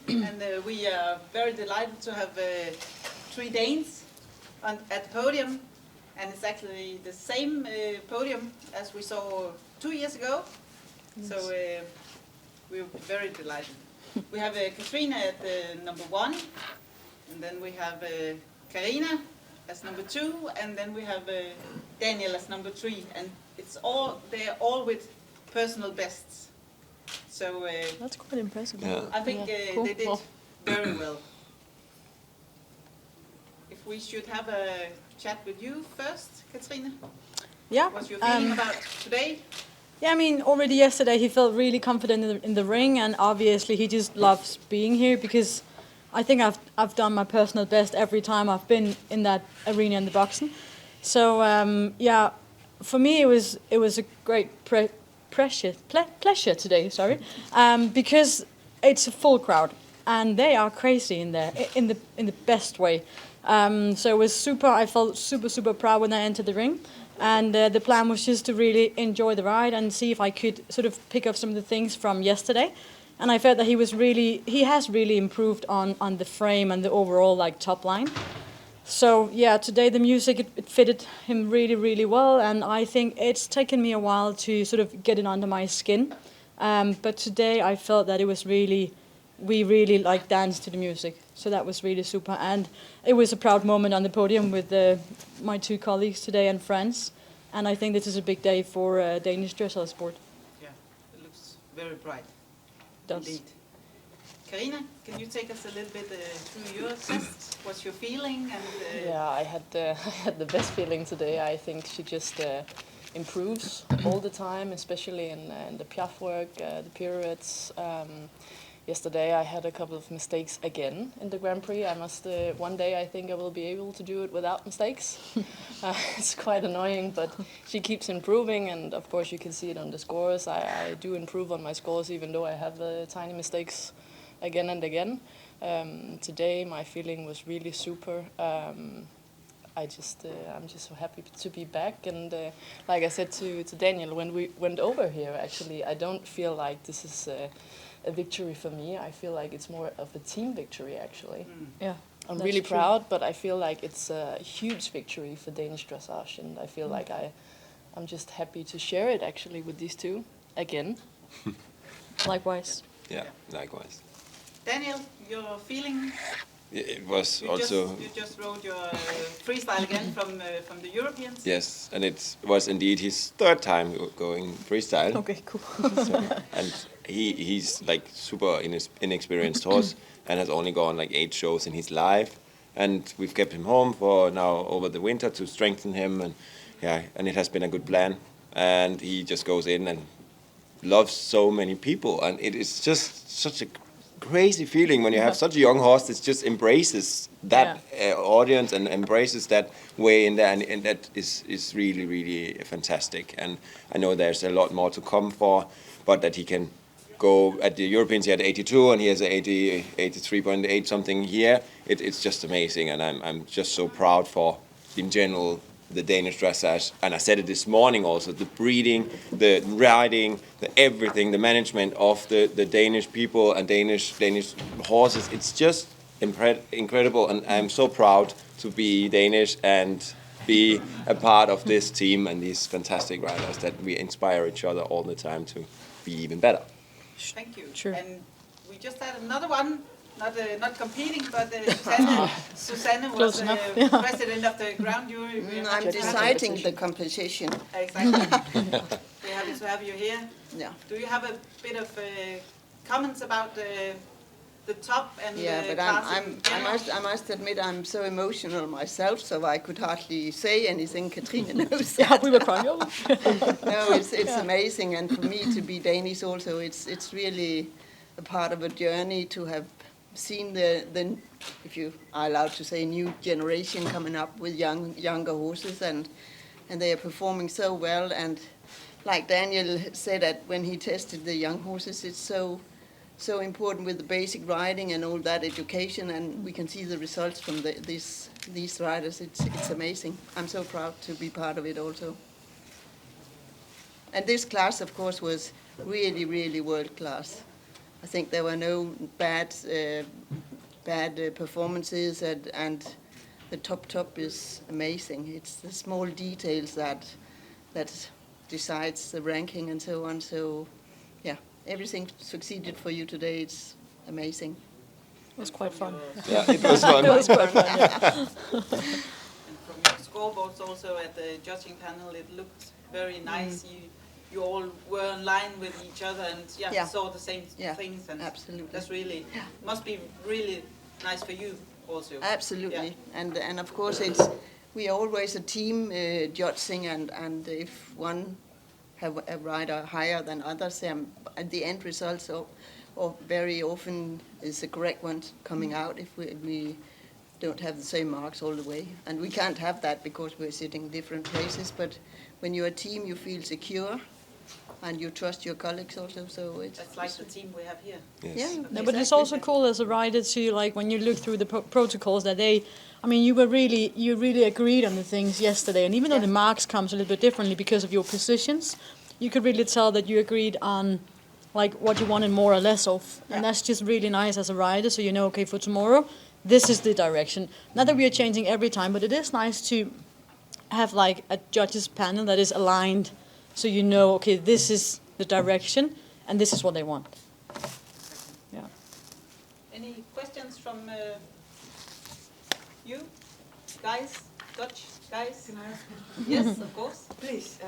And we are very delighted to have 3 Danes at the podium. And it's actually the same podium as we saw 2 years ago. Yes. So we're very delighted. We have Cathrine at number 1, and then we have Carina as number 2, and then we have Daniel as number 3. And they're all with personal bests. So that's quite impressive. Yeah. I think cool. they did very well. If we should have a chat with you first, Cathrine. Yeah. What's your feeling about today? Yeah, I mean, already yesterday he felt really confident in the ring, and obviously he just loves being here because I think I've done my personal best every time I've been in that arena in the boxing. So yeah, for me it was a great pleasure today. Sorry, because it's a full crowd and they are crazy in there in the best way. So it was super. I felt super proud when I entered the ring. And the plan was just to really enjoy the ride and see if I could sort of pick up some of the things from yesterday. And I felt that he has really improved on the frame and the overall like top line. So yeah, today the music it fitted him really well, and I think it's taken me a while to sort of get it under my skin. But today I felt that we really like danced to the music. So that was really super, and it was a proud moment on the podium with my 2 colleagues today and friends. And I think this is a big day for Danish dressage sport. Yeah, it looks very bright. Does. Indeed. Carina, can you take us a little bit through your test? What's your feeling? And yeah, I had the best feeling today. I think she just improves all the time, especially in the piaffe work, the pirouettes. Yesterday I had a couple of mistakes again in the Grand Prix. One day I think I will be able to do it without mistakes. It's quite annoying, but she keeps improving, and of course you can see it on the scores. I do improve on my scores even though I have tiny mistakes again and again. Today my feeling was really super. I'm just so happy to be back, and like I said to Daniel when we went over here, actually I don't feel like this is a victory for me. I feel like it's more of a team victory, actually. Yeah, I'm really proud, but I feel like it's a huge victory for Danish dressage, and I feel like I'm just happy to share it actually with these 2 again. Likewise. Yeah, likewise. Daniel, your feeling? It was you just rode your freestyle again from the Europeans. Yes, and it was indeed his 3rd time going freestyle. Okay, cool. And he's like super inexperienced horse and has only gone like 8 shows in his life. And we've kept him home for now over the winter to strengthen him, and it has been a good plan. And he just goes in and loves so many people, and it is just such a crazy feeling when you have such a young horse that just embraces that audience and embraces that way in there, and that is really fantastic. And I know there's a lot more to come for, but that he can go at the Europeans, he had 82 and he has 83.8 something here. It's just amazing, and I'm just so proud for, in general, the Danish dressage. And I said it this morning also, the breeding, the riding, the everything, the management of the Danish people and Danish horses. It's just incredible, and I'm so proud to be Danish and be a part of this team and these fantastic riders that we inspire each other all the time to be even better. Thank you. Sure. And we just had another one. Not competing, but Susanne was president of the ground jury. I'm deciding the competition. Exactly. We're happy to have you here. Yeah. Do you have a bit of comments about the top and the class? I must admit I'm so emotional myself, so I could hardly say anything. Cathrine knows. Yeah, we were crying. No, it's amazing, and for me to be Danish also, it's really a part of a journey to have seen the if you are allowed to say, new generation coming up with younger horses, and they are performing so well. And like Daniel said, that when he tested the young horses, it's so important with the basic riding and all that education, and we can see the results from these riders. It's amazing. I'm so proud to be part of it also. And this class, of course, was really world class. I think there were no bad performances, and the top is amazing. It's the small details that decides the ranking and so on. So, yeah, everything succeeded for you today. It's amazing. It was quite fun. Yeah, it was fun. It was quite fun, yeah. And from your scoreboards also at the judging panel, it looked very nice. You all were in line with each other and saw the same things. And absolutely. that's really, must be really nice for you also. Absolutely. Yeah. And of course we are always a team judging, and if one have a rider higher than others, and the end results or very often is the correct one coming out if we don't have the same marks all the way. And we can't have that because we're sitting in different places, but when you're a team you feel secure and you trust your colleagues also, so it's... That's like the team we have here. Yes. Yeah. No, but it's also cool as a rider to, like, when you look through the protocols that they, I mean, you really agreed on the things yesterday, and even though the marks comes a little bit differently because of your positions, you could really tell that you agreed on, like, what you wanted more or less of, and that's just really nice as a rider, so you know, okay, for tomorrow, this is the direction. Not that we are changing every time, but it is nice to have, like, a judges panel that is aligned, so you know, okay, this is the direction, and this is what they want. Yeah. Any questions from you guys, Dutch guys? Can I ask Yes, of course. Please,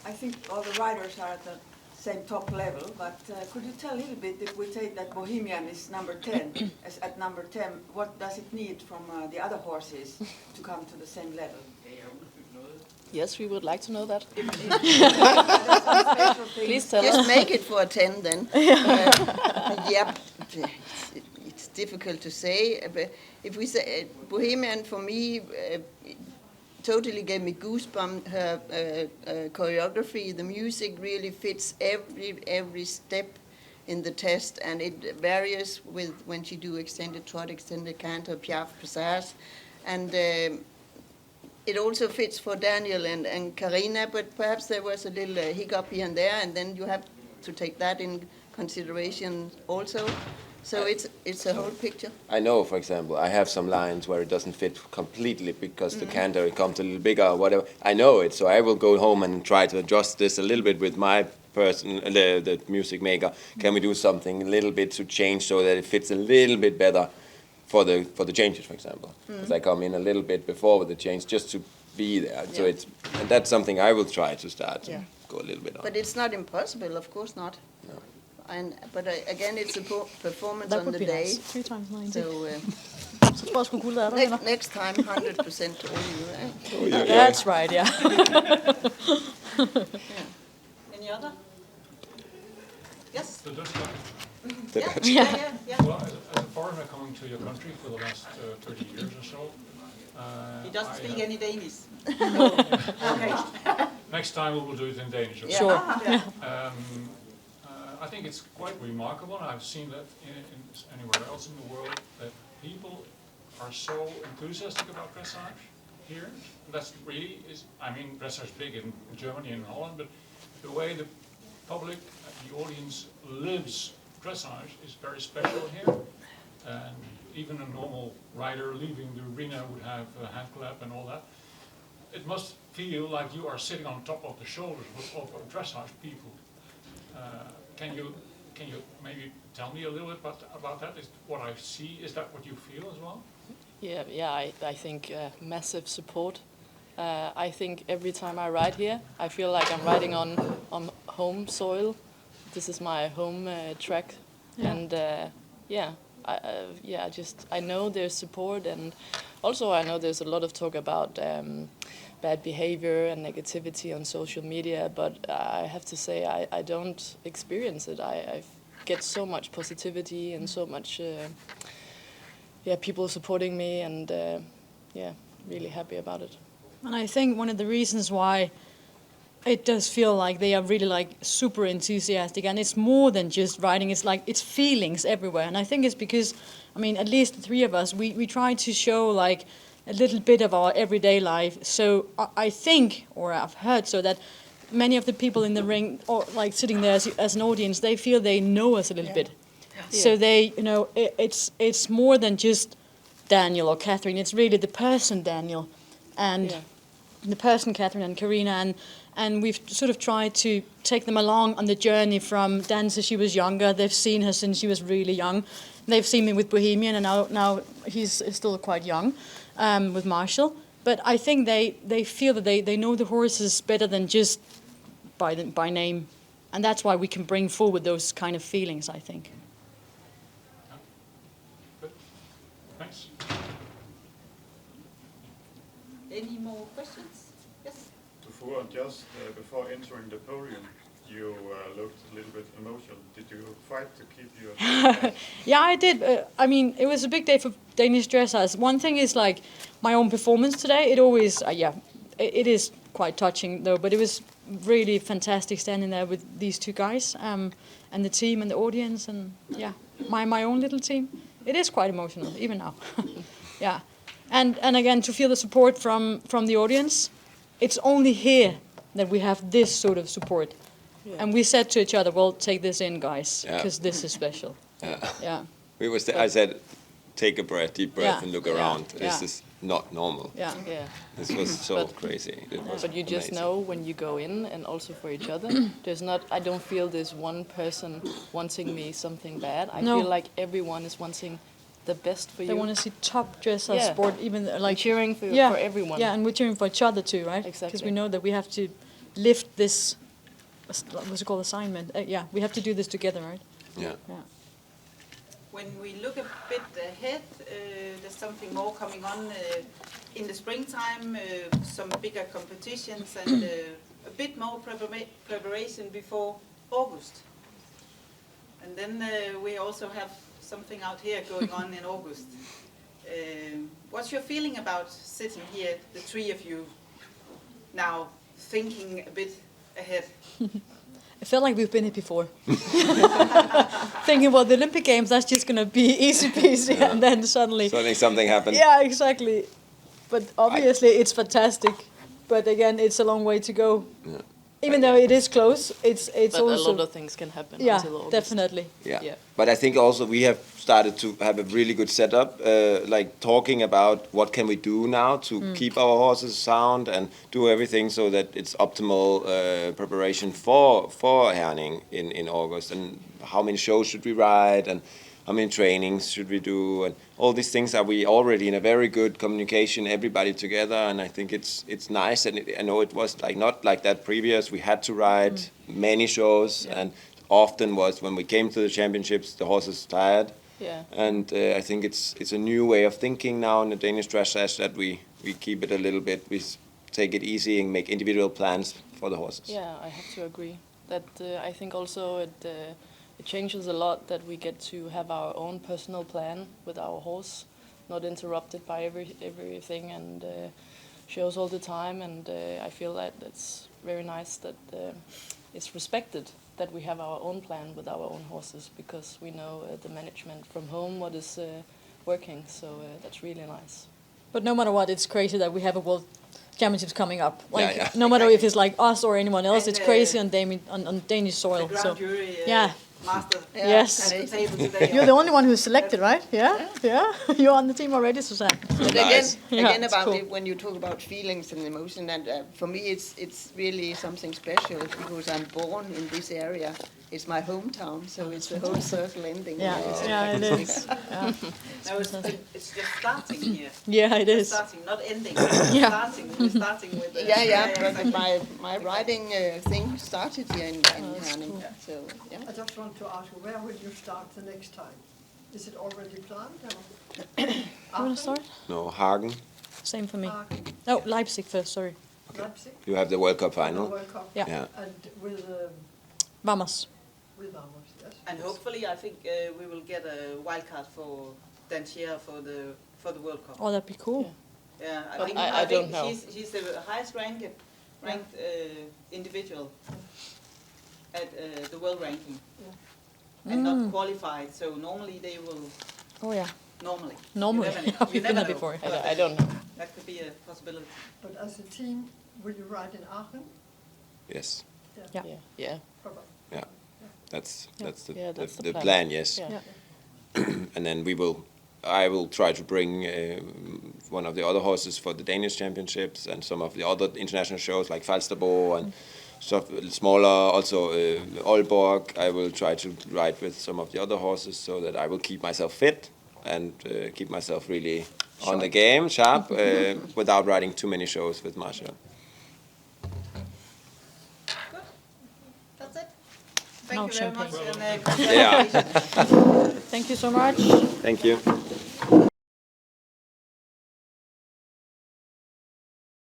I think all the riders are at the same top level, but could you tell a little bit, if we take that Bohemian is number 10, as at number 10, what does it need from the other horses to come to the same level? Yes, we would like to know that. Special things. Please tell Just us. make it for a 10 then. It's difficult to say. But if we say Bohemian, for me, totally gave me goosebumps. Her choreography, the music really fits every step in the test, and it varies with when she do extended trot, extended canter, piaf, passage, and it also fits for Daniel and Carina, but perhaps there was a little hiccup here and there, and then you have to take that in consideration also. So it's a whole picture. I know, for example, I have some lines where it doesn't fit completely because the canter it comes a little bigger or whatever. I know it, so I will go home and try to adjust this a little bit with my person, the music maker. Can we do something a little bit to change so that it fits a little bit better for the changes, for example? Because I come in a little bit before with the change just to be there. So and that's something I will try to start to go a little bit on. But it's not impossible, of course not. No. But again, it's a performance That on would the be day. nice. 3 times 90. So Så tror jeg sgu guld er der, venner. next time, 100% all you. That's right, yeah. Any other? Yes? The Dutch guy. Yeah. Well, as a foreigner coming to your country for the last 30 years or so, He doesn't speak any Danish. Okay. Next time we will do it in Danish. Okay? Sure. I think it's quite remarkable, and I've seen that anywhere else in the world, that people are so enthusiastic about dressage here. And that's really I mean, dressage is big in Germany and Holland, but the way the public, the audience lives dressage is very special here. And even a normal rider leaving the arena would have a hand clap and all that. It must feel like you are sitting on top of the shoulders of dressage people. Can you maybe tell me a little bit about that? Is what I see, is that what you feel as well? Yeah. I think massive support. I think every time I ride here, I feel like I'm riding on home soil. This is my home track, and I know there's support, and also I know there's a lot of talk about bad behavior and negativity on social media, but I have to say I don't experience it. I get so much positivity and so much people supporting me, and really happy about it. And I think one of the reasons why it does feel like they are really like super enthusiastic, and it's more than just riding, it's like it's feelings everywhere. And I think it's because, I mean, at least the 3 of us, we try to show like a little bit of our everyday life. So I think, or I've heard, so that many of the people in the ring, or like sitting there as an audience, they feel they know us a little bit. So they, you know, it's more than just Daniel or Cathrine. It's really the person Daniel, and the person Cathrine and Carina, and we've sort of tried to take them along on the journey from Dan since she was younger. They've seen her since she was really young. They've seen me with Bohemian, and now he's still quite young with Marshall. But I think they feel that they know the horses better than just by name, and that's why we can bring forward those kind of feelings, I think. Good. Thanks. Any more questions? Yes? Dufour, just before entering the podium, you looked a little bit emotional. Did you fight to keep your... Yeah, I did. I mean, it was a big day for Danish dressage. One thing is like my own performance today. It always, it is quite touching though. But it was really fantastic standing there with these two guys and the team and the audience and my own little team. It is quite emotional even now. Yeah, and again to feel the support from the audience. It's only here that we have this sort of support. Yeah. And we said to each other, well, take this in, guys, because this is special. Yeah. I said, take a breath, deep breath, and look around. Yeah. This is not normal. Yeah. This was so crazy. It was but you just amazing. know when you go in, and also for each other, I don't feel there's one person wanting me something bad. I feel like everyone is wanting the best for you. They want to see top dressage sport, even like we're cheering for everyone. Yeah, and we're cheering for each other too, right? Exactly. Because we know that we have to lift this, what's it called, assignment. We have to do this together, right? Yeah. When we look a bit ahead, there's something more coming on in the springtime, some bigger competitions and a bit more preparation before August. And then we also have something out here going on in August. What's your feeling about sitting here, the three of you, now thinking a bit ahead? I felt like we've been here before. Thinking, well, the Olympic Games, that's just going to be easy peasy, and then suddenly something happened. Yeah, exactly. But obviously it's fantastic. But again, it's a long way to go. Yeah. Even though it is close, it's but also... a lot of things can happen until August. Definitely. Yeah. But I think also we have started to have a really good setup, like talking about what can we do now to keep our horses sound and do everything so that it's optimal preparation for Herning in August, and how many shows should we ride and how many trainings should we do, and all these things are we already in a very good communication, everybody together, and I think it's nice. And I know it was like not like that previous. We had to ride many shows, and often was when we came to the championships, the horses tired. Yeah. And I think it's a new way of thinking now in the Danish dressage that we keep it a little bit. We take it easy and make individual plans for the horses. Yeah, I have to agree. That I think also it changes a lot that we get to have our own personal plan with our horse, not interrupted by everything and shows all the time. And I feel that it's very nice that it's respected that we have our own plan with our own horses, because we know the management from home what is working. So that's really nice. But no matter what, it's crazy that we have a World Championships coming up. Like Yeah. no matter if it's like us or anyone else, And, it's crazy on Danish soil. The ground jury master. Yes. At the table today. You're the only one who's selected, right? Yeah. You're on the team already, Susanne. But Nice. again it's about cool. it, when you talk about feelings and emotion, and for me it's really something special because I'm born in this area. It's my hometown, so it's the whole circle ending. Yeah, it is. Yeah. No, it's just starting here. Yeah, it is. Starting, not ending. Yeah. Starting with the... But my riding thing started here in Herning. cool. So yeah. I just want to ask you, where will you start the next time? Is it already planned? You want to start? No, Hagen. Same for me. Hagen, Oh, Leipzig first, sorry. Leipzig, You have the World Cup the final. World Cup, Yeah. Yeah. and with Vamos. Vamos, yes. And hopefully, I think we will get a wild card for Danchier for the World Cup. Oh, that'd be cool. Yeah, But I I think don't know. he's the highest ranked individual at the world ranking, and not qualified. So normally they will. Oh yeah. Normally. Normally. You never know. We've been there before. I don't know. That could be a possibility. But as a team, will you ride in Aachen? Yes. Yeah. Probably. That's the, Yeah, that's the the plan. plan. Yes. Yeah. And then I will try to bring one of the other horses for the Danish championships and some of the other international shows like Falsterbo and stuff smaller. Also Aalborg. I will try to ride with some of the other horses so that I will keep myself fit and keep myself really on the game, sharp, without riding too many shows with Marshall. Good. That's it. Thank No you very champagne. much and congratulations. Yeah. Thank you so much. Thank you.